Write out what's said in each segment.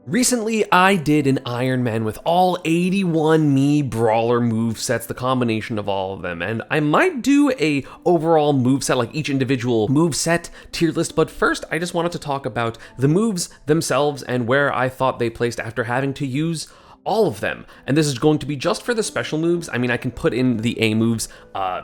Recently, I did an Iron Man with all 81 Mii Brawler movesets, the combination of all of them, and I might do a overall moveset, like each individual moveset tier list, but first I just wanted to talk about the moves themselves and where I thought they placed after having to use all of them. And this is going to be just for the special moves. I mean, I can put in the A moves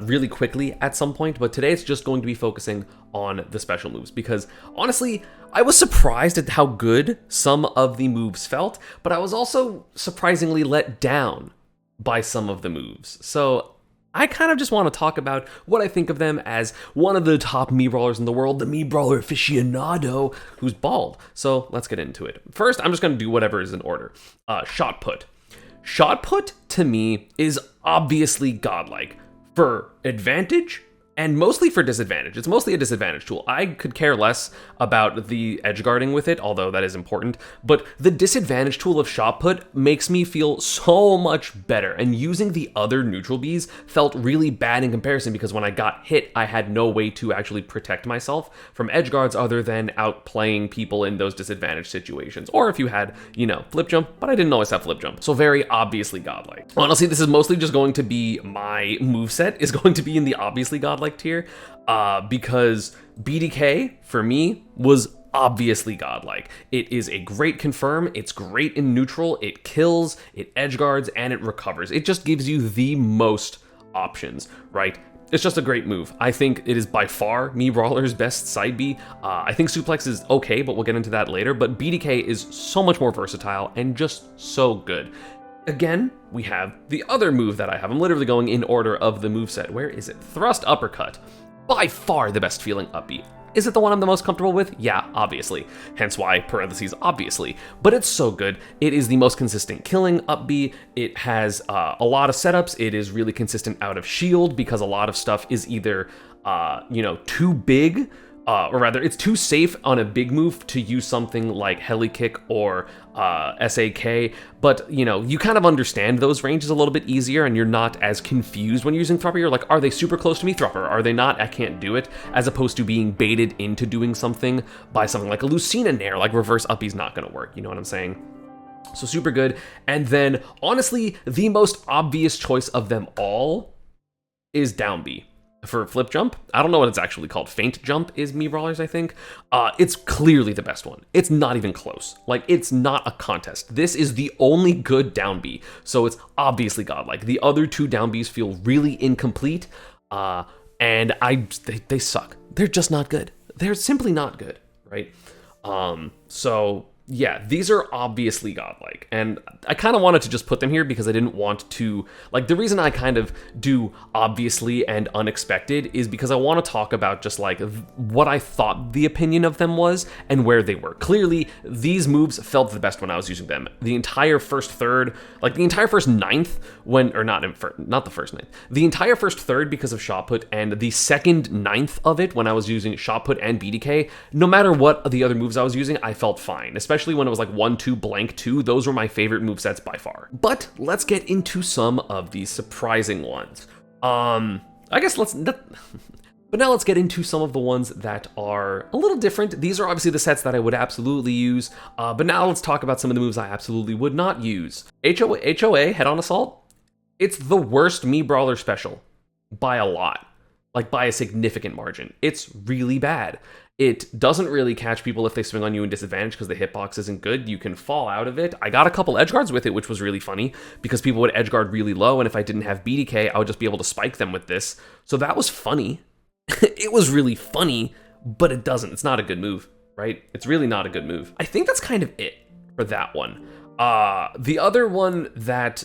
really quickly at some point, but today it's just going to be focusing on the special moves because honestly, I was surprised at how good some of the moves felt, but I was also surprisingly let down by some of the moves. So I kind of just want to talk about what I think of them as one of the top Mii Brawlers in the world, the Mii Brawler aficionado, who's bald. So let's get into it. First, I'm just going to do whatever is in order. Shot put. Shot put, to me, is obviously godlike. For advantage, and mostly for disadvantage. It's mostly a disadvantage tool. I could care less about the edge guarding with it, although that is important, but the disadvantage tool of shot put makes me feel so much better, and using the other neutral Bs felt really bad in comparison because when I got hit, I had no way to actually protect myself from edge guards other than outplaying people in those disadvantaged situations, or if you had, flip jump, but I didn't always have flip jump, so very obviously godlike. Honestly, this is mostly just going to be my moveset is going to be in the obviously godlike tier because BDK for me was obviously godlike. It is a great confirm, it's great in neutral, it kills, it edge guards, and it recovers. It just gives you the most options, right? It's just a great move. I think it is by far Mii Brawler's best side B. I think Suplex is okay, but we'll get into that later, but BDK is so much more versatile and just so good. Again, we have the other move that I have. I'm literally going in order of the moveset. Where is it? Thrust uppercut. By far the best feeling up B. Is it the one I'm the most comfortable with? Yeah, obviously. Hence why, parentheses, obviously. But it's so good. It is the most consistent killing up B. It has a lot of setups. It is really consistent out of shield because a lot of stuff is either, too big, or rather, it's too safe on a big move to use something like Heli Kick or SAK, but you kind of understand those ranges a little bit easier and you're not as confused when you're using Thrupper. You're like, are they super close to me, Thrupper? Are they not? I can't do it, as opposed to being baited into doing something by something like a Lucina Nair, like reverse up B's not gonna work, you know what I'm saying? So super good. And then, honestly, the most obvious choice of them all is down B. For flip jump, I don't know what it's actually called. Feint jump is Mii Brawler's, I think. It's clearly the best one. It's not even close. Like, it's not a contest. This is the only good down B, so it's obviously godlike. The other two down Bs feel really incomplete, and they suck. They're just not good. They're simply not good, right? So yeah, these are obviously godlike, and I kind of wanted to just put them here because I didn't want to, like, the reason I kind of do obviously and unexpected is because I want to talk about just like what I thought the opinion of them was and where they were. Clearly, these moves felt the best when I was using them. The entire first third, like the entire first ninth, not the first ninth, the entire first third because of shot put, and the second ninth of it when I was using shot put and BDK, no matter what the other moves I was using, I felt fine, especially when it was like 1-2 blank 2. Those were my favorite movesets by far. But let's get into some of these surprising ones. But now let's get into some of the ones that are a little different. These are obviously the sets that I would absolutely use, but now let's talk about some of the moves I absolutely would not use. HOA, head-on assault, it's the worst Mii Brawler special by a lot, like by a significant margin. It's really bad. It doesn't really catch people if they swing on you in disadvantage because the hitbox isn't good. You can fall out of it. I got a couple edge guards with it, which was really funny because people would edge guard really low, and if I didn't have BDK, I would just be able to spike them with this. So that was funny. It was really funny, but it's not a good move, right? It's really not a good move. I think that's kind of it for that one. The other one that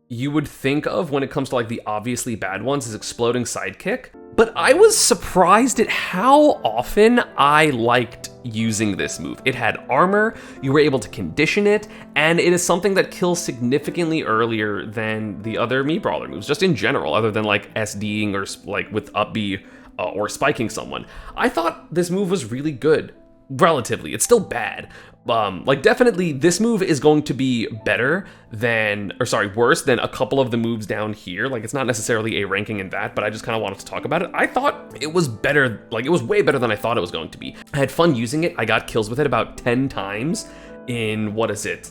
you would think of when it comes to like the obviously bad ones is exploding sidekick. But I was surprised at how often I liked using this move. It had armor, you were able to condition it, and it is something that kills significantly earlier than the other Mii Brawler moves, just in general, other than like SDing or like with up B or spiking someone. I thought this move was really good, relatively. It's still bad. Definitely this move is going to be worse than a couple of the moves down here. Like, it's not necessarily a ranking in that, but I just kind of wanted to talk about it. I thought it was better, like it was way better than I thought it was going to be. I had fun using it. I got kills with it about 10 times, in, what is it,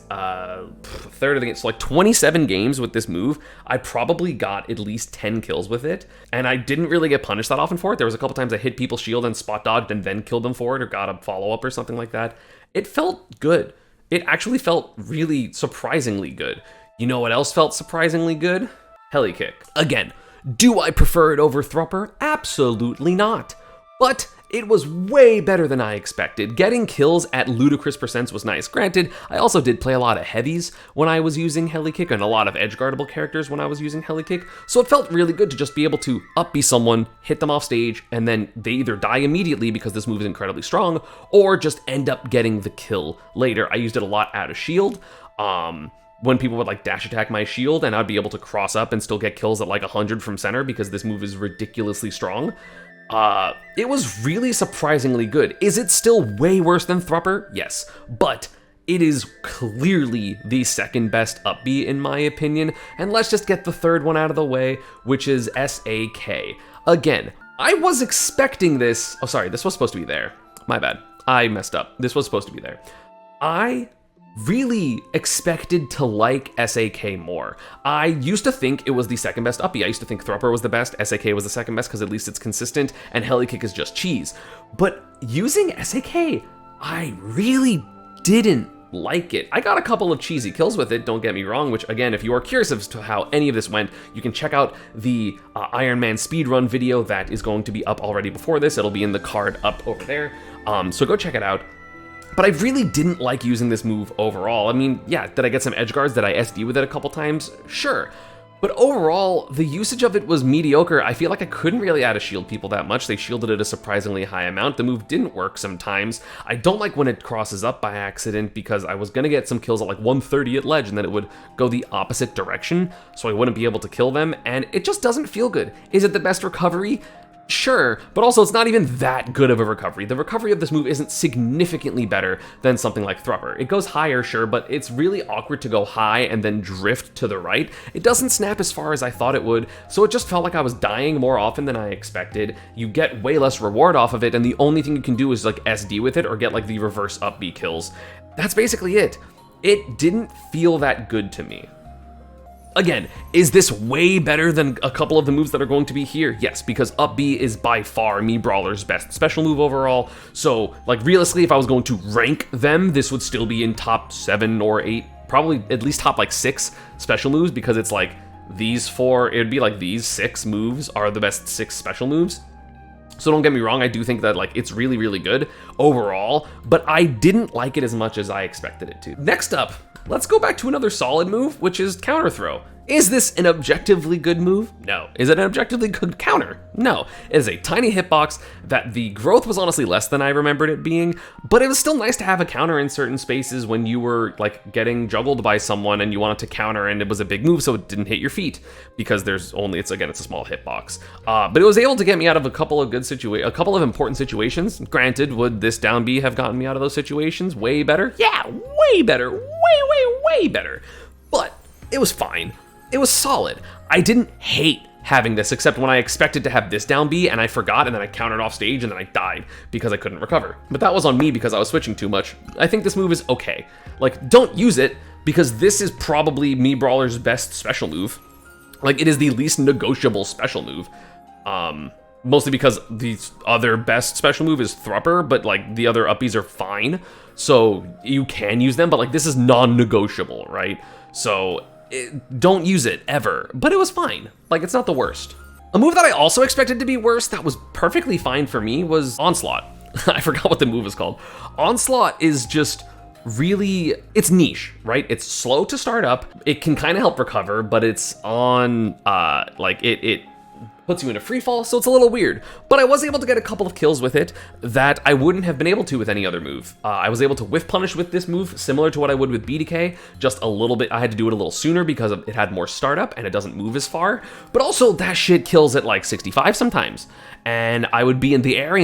third of the game, so like 27 games with this move, I probably got at least 10 kills with it, and I didn't really get punished that often for it. There was a couple times I hit people's shield and spot dodged and then killed them for it, or got a follow-up or something like that. It felt good. It actually felt really surprisingly good. You know what else felt surprisingly good? Heli Kick. Again, do I prefer it over Thrupper? Absolutely not. But it was way better than I expected. Getting kills at ludicrous percents was nice. Granted, I also did play a lot of heavies when I was using Heli Kick and a lot of edge-guardable characters when I was using Heli Kick, so it felt really good to just be able to up-B someone, hit them off stage, and then they either die immediately because this move is incredibly strong, or just end up getting the kill later. I used it a lot out of shield. When people would like dash attack my shield, and I'd be able to cross up and still get kills at like 100 from center because this move is ridiculously strong. It was really surprisingly good. Is it still way worse than Thrupper? Yes, but it is clearly the second best up-B in my opinion, and let's just get the third one out of the way, which is SAK. Again, I was expecting this. Oh, sorry, this was supposed to be there. My bad. I messed up. This was supposed to be there. I really expected to like SAK more. I used to think it was the second best up-B. I used to think Thrupper was the best, SAK was the second best because at least it's consistent, and Heli Kick is just cheese. But using SAK, I really didn't like it. I got a couple of cheesy kills with it, don't get me wrong, which again, if you are curious as to how any of this went, you can check out the Iron Man speedrun video that is going to be up already before this. It'll be in the card up over there, so go check it out. But I really didn't like using this move overall. I mean, yeah, did I get some edge guards? Did I SD with it a couple times? Sure. But overall, the usage of it was mediocre. I feel like I couldn't really out of shield people that much. They shielded it a surprisingly high amount. The move didn't work sometimes. I don't like when it crosses up by accident because I was gonna get some kills at like 130 at ledge and then it would go the opposite direction, so I wouldn't be able to kill them, and it just doesn't feel good. Is it the best recovery? Sure, but also it's not even that good of a recovery. The recovery of this move isn't significantly better than something like Thrupper. It goes higher, sure, but it's really awkward to go high and then drift to the right. It doesn't snap as far as I thought it would, so it just felt like I was dying more often than I expected. You get way less reward off of it, and the only thing you can do is like SD with it or get like the reverse up-B kills. That's basically it. It didn't feel that good to me. Again, is this way better than a couple of the moves that are going to be here? Yes, because up-B is by far Mii Brawler's best special move overall. So, like, realistically, if I was going to rank them, this would still be in top 7 or 8, probably at least top, like, 6 special moves, because it's like these 4, it'd be like these 6 moves are the best 6 special moves. So don't get me wrong, I do think that like it's really, really good overall, but I didn't like it as much as I expected it to. Next up, let's go back to another solid move, which is counter throw. Is this an objectively good move? No. Is it an objectively good counter? No. It is a tiny hitbox that the growth was honestly less than I remembered it being, but it was still nice to have a counter in certain spaces when you were like getting juggled by someone and you wanted to counter and it was a big move so it didn't hit your feet because there's only, it's a small hitbox. But it was able to get me out of a couple of important situations. Granted, would this down B have gotten me out of those situations? Way better? Yeah, way better. Way better. But it was fine. It was solid. I didn't hate having this, except when I expected to have this down B and I forgot and then I countered off stage and then I died because I couldn't recover. But that was on me because I was switching too much. I think this move is okay. Like, don't use it because this is probably Mii Brawler's best special move. Like, it is the least negotiable special move. Mostly because the other best special move is Thrupper, but like the other uppies are fine. So you can use them, but like this is non-negotiable, right? So don't use it ever, but it was fine. Like, it's not the worst. A move that I also expected to be worse that was perfectly fine for me was Onslaught. I forgot what the move is called. Onslaught is just really, it's niche, right? It's slow to start up. It can kind of help recover, but it's on, like it puts you in a free fall, so it's a little weird. But I was able to get a couple of kills with it that I wouldn't have been able to with any other move. I was able to whiff punish with this move, similar to what I would with BDK, just a little bit. I had to do it a little sooner because it had more startup and it doesn't move as far. But also that shit kills at like 65 sometimes. And I would be in the air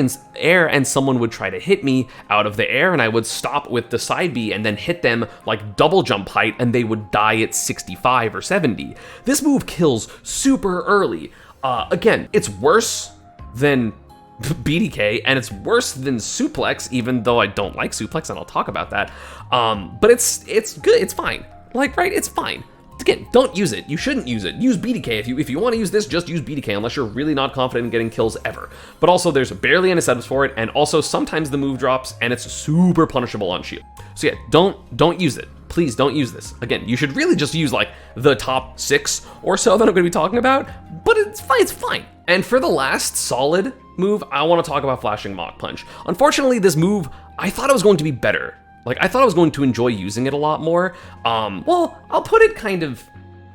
and someone would try to hit me out of the air and I would stop with the side B and then hit them like double jump height and they would die at 65 or 70. This move kills super early. Again, it's worse than BDK, and it's worse than Suplex, even though I don't like Suplex, and I'll talk about that. But it's good, it's fine. Like, right, it's fine. Again, don't use it. You shouldn't use it. Use BDK. If you want to use this, just use BDK, unless you're really not confident in getting kills ever. But also, there's barely any setups for it, and also sometimes the move drops, and it's super punishable on shield. So yeah, don't use it. Please don't use this. Again, you should really just use like the top 6 or so that I'm going to be talking about, but it's fine. It's fine. And for the last solid move, I want to talk about flashing Mach Punch. Unfortunately, this move, I thought it was going to be better. Like, I thought I was going to enjoy using it a lot more. Well, I'll put it kind of,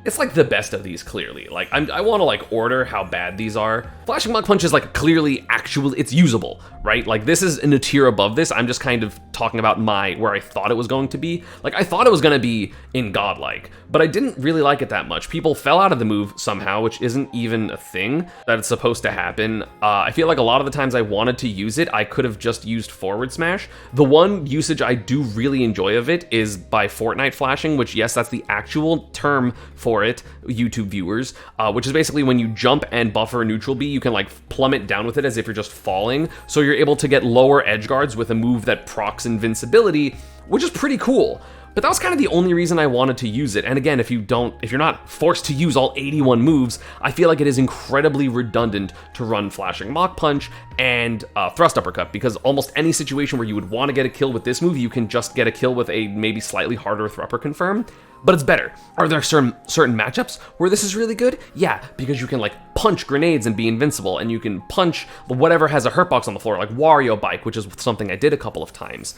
it's like the best of these, clearly. Like, I want to like order how bad these are. Flashing Mach Punch is like clearly it's usable, right? Like, this is in a tier above this. I'm just kind of talking about where I thought it was going to be. Like, I thought it was going to be in Godlike, but I didn't really like it that much. People fell out of the move somehow, which isn't even a thing that it's supposed to happen. I feel like a lot of the times I wanted to use it, I could have just used forward smash. The one usage I do really enjoy of it is by Fortnite flashing, which, yes, that's the actual term for it, YouTube viewers, which is basically when you jump and buffer a neutral B, you can like plummet down with it as if you're just falling. So you're able to get lower edge guards with a move that procs invincibility, which is pretty cool. But that was kind of the only reason I wanted to use it. And again, if you're not forced to use all 81 moves, I feel like it is incredibly redundant to run flashing Mach Punch and thrust uppercut, because almost any situation where you would want to get a kill with this move, you can just get a kill with a maybe slightly harder thruster confirm. But it's better. Are there certain matchups where this is really good? Yeah, because you can like punch grenades and be invincible, and you can punch whatever has a hurt box on the floor, like Wario Bike, which is something I did a couple of times.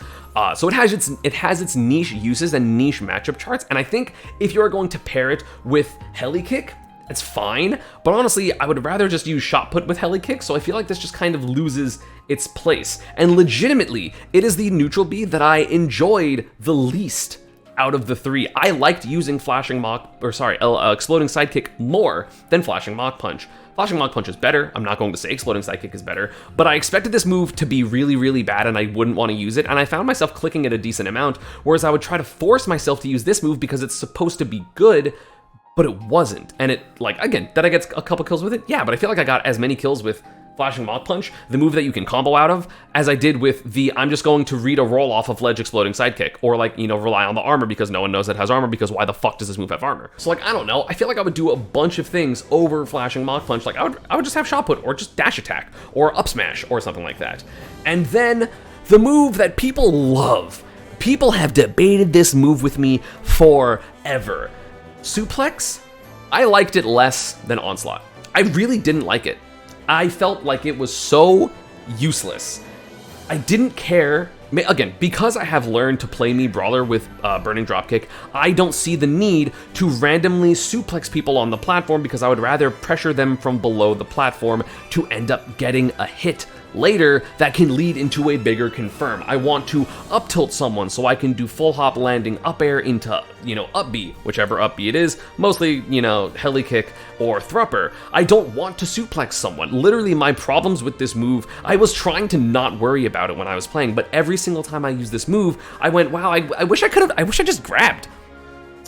So it has its niche uses and niche matchup charts, and I think if you are going to pair it with Heli Kick, it's fine, but honestly, I would rather just use Shot Put with Heli Kick, so I feel like this just kind of loses its place. And legitimately, it is the neutral B that I enjoyed the least out of the 3. I liked using Exploding Sidekick more than Flashing Mach Punch. Flashing Mach Punch is better. I'm not going to say Exploding Sidekick is better, but I expected this move to be really, really bad and I wouldn't want to use it, and I found myself clicking it a decent amount, whereas I would try to force myself to use this move because it's supposed to be good, but it wasn't. And it, like, again, did I get a couple kills with it? Yeah, but I feel like I got as many kills with Flashing Mach Punch, the move that you can combo out of, as I did with the I'm just going to read a roll off of Ledge Exploding Sidekick, or like, you know, rely on the armor because no one knows it has armor, because why the fuck does this move have armor? So like, I don't know, I feel like I would do a bunch of things over Flashing Mach Punch. Like I would just have Shot Put, or just dash attack, or up smash, or something like that. And then the move that people love, people have debated this move with me forever. Suplex, I liked it less than Onslaught. I really didn't like it. I felt like it was so useless. I didn't care. Again, because I have learned to play Mii Brawler with Burning Dropkick, I don't see the need to randomly suplex people on the platform, because I would rather pressure them from below the platform to end up getting a hit later that can lead into a bigger confirm. I want to up tilt someone so I can do full hop landing up air into, you know, up B, whichever up B it is, mostly, you know, Heli Kick or Thrupper. I don't want to suplex someone. Literally, my problems with this move, I was trying to not worry about it when I was playing, but every single time I used this move, I went, wow, I wish I just grabbed.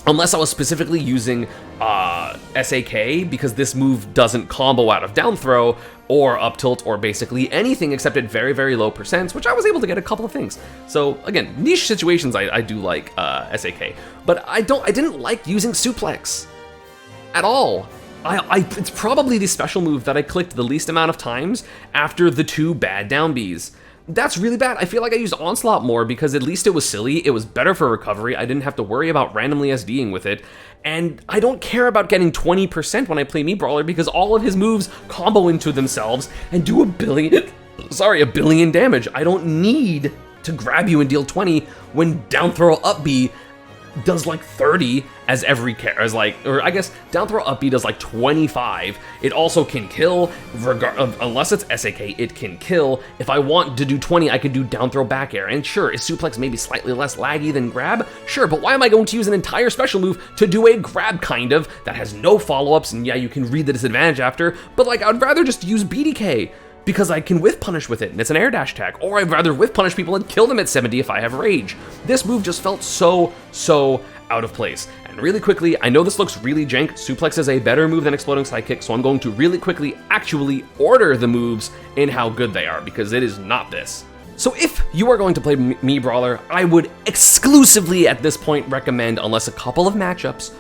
Unless I was specifically using SAK, because this move doesn't combo out of down throw or up tilt or basically anything except at very, very low percents, which I was able to get a couple of things. So again, niche situations I do like SAK, but I didn't like using Suplex at all. It's probably the special move that I clicked the least amount of times after the 2 bad down Bs. That's really bad. I feel like I used Onslaught more because at least it was silly, it was better for recovery, I didn't have to worry about randomly SDing with it, and I don't care about getting 20% when I play Mii Brawler because all of his moves combo into themselves and do a billion damage. I don't need to grab you and deal 20 when down throw up B does like 30 as every or I guess down throw up B does like 25. It also can kill, unless it's SAK, it can kill. If I want to do 20, I could do down throw back air. And sure, is Suplex maybe slightly less laggy than grab? Sure, but why am I going to use an entire special move to do a grab kind of that has no follow-ups, and yeah, you can read the disadvantage after, but like I'd rather just use BDK because I can whiff punish with it and it's an air dash attack, or I'd rather whiff punish people and kill them at 70 if I have rage. This move just felt so out of place. And really quickly, I know this looks really jank, Suplex is a better move than Exploding Sidekick, so I'm going to really quickly actually order the moves in how good they are, because it is not this. So if you are going to play Mii Brawler, I would exclusively at this point recommend, unless a couple of matchups,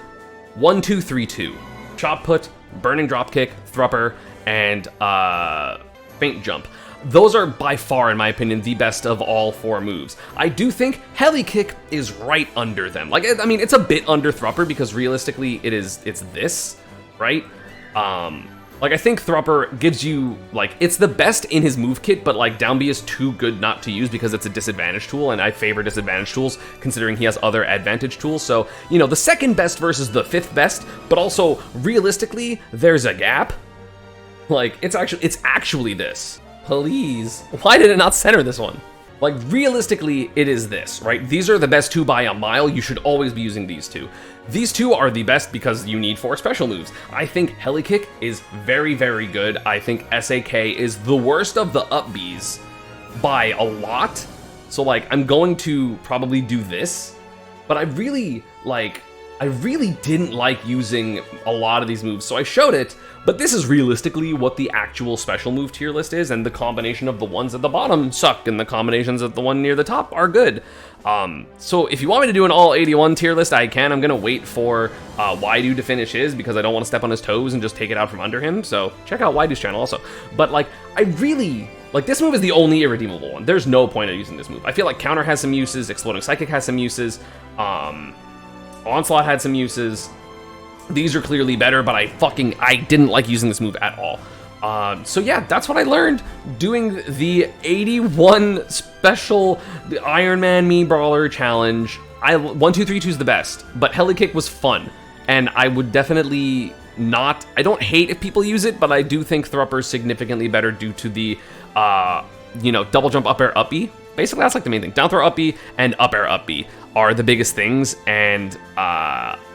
1-2-3-2. Chop Put, Burning Dropkick, Thrupper, and Feint Jump. Those are by far, in my opinion, the best of all 4 moves. I do think Heli Kick is right under them. Like, I mean, it's a bit under Thrupper because realistically, it's this, right? Like, I think Thrupper gives you, like, it's the best in his move kit, but, like, down B is too good not to use because it's a disadvantage tool, and I favor disadvantage tools considering he has other advantage tools. So, you know, the second best versus the 5th best, but also, realistically, there's a gap. Like, it's actually this. Please. Why did it not center this one? Like, realistically, it is this, right? These are the best 2 by a mile. You should always be using these 2. These 2 are the best because you need 4 special moves. I think Heli Kick is very, very good. I think SAK is the worst of the up Bs by a lot. So, like, I'm going to probably do this. But I really didn't like using a lot of these moves, so I showed it, but this is realistically what the actual special move tier list is, and the combination of the ones at the bottom suck, and the combinations of the one near the top are good. So if you want me to do an all 81 tier list, I can. I'm gonna wait for Waidu to finish his, because I don't want to step on his toes and just take it out from under him, so check out Waidu's channel also. But, like, this move is the only irredeemable one. There's no point in using this move. I feel like Counter has some uses, Exploding Psychic has some uses, Onslaught had some uses. These are clearly better, but I didn't like using this move at all. So yeah, that's what I learned doing the 81 special Iron Man Mii Brawler challenge. 1-2-3-2 is the best, but Heli Kick was fun, and I would definitely not. I don't hate if people use it, but I do think Thrupper is significantly better due to the double jump up air up B. Basically, that's like the main thing. Down throw up B and up air up B are the biggest things, and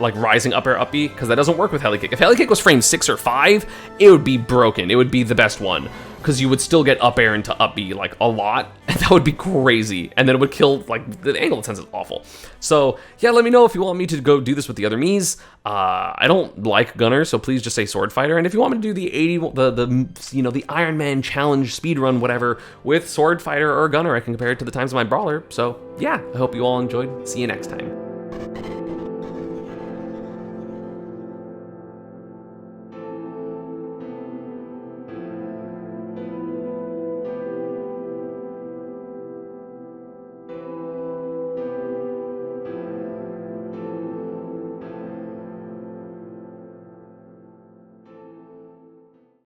like rising up air up B, because that doesn't work with Heli Kick. If Heli Kick was frame 6 or 5, it would be broken. It would be the best one, because you would still get up air into up B like a lot, and that would be crazy. And then it would kill, like, the angle sense is awful. So yeah, let me know if you want me to go do this with the other Miis. I don't like Gunner, so please just say Sword Fighter. And if you want me to do the Iron Man challenge speedrun whatever with Sword Fighter or Gunner, I can compare it to the times of my Brawler. So yeah, I hope you all enjoyed. See you next time.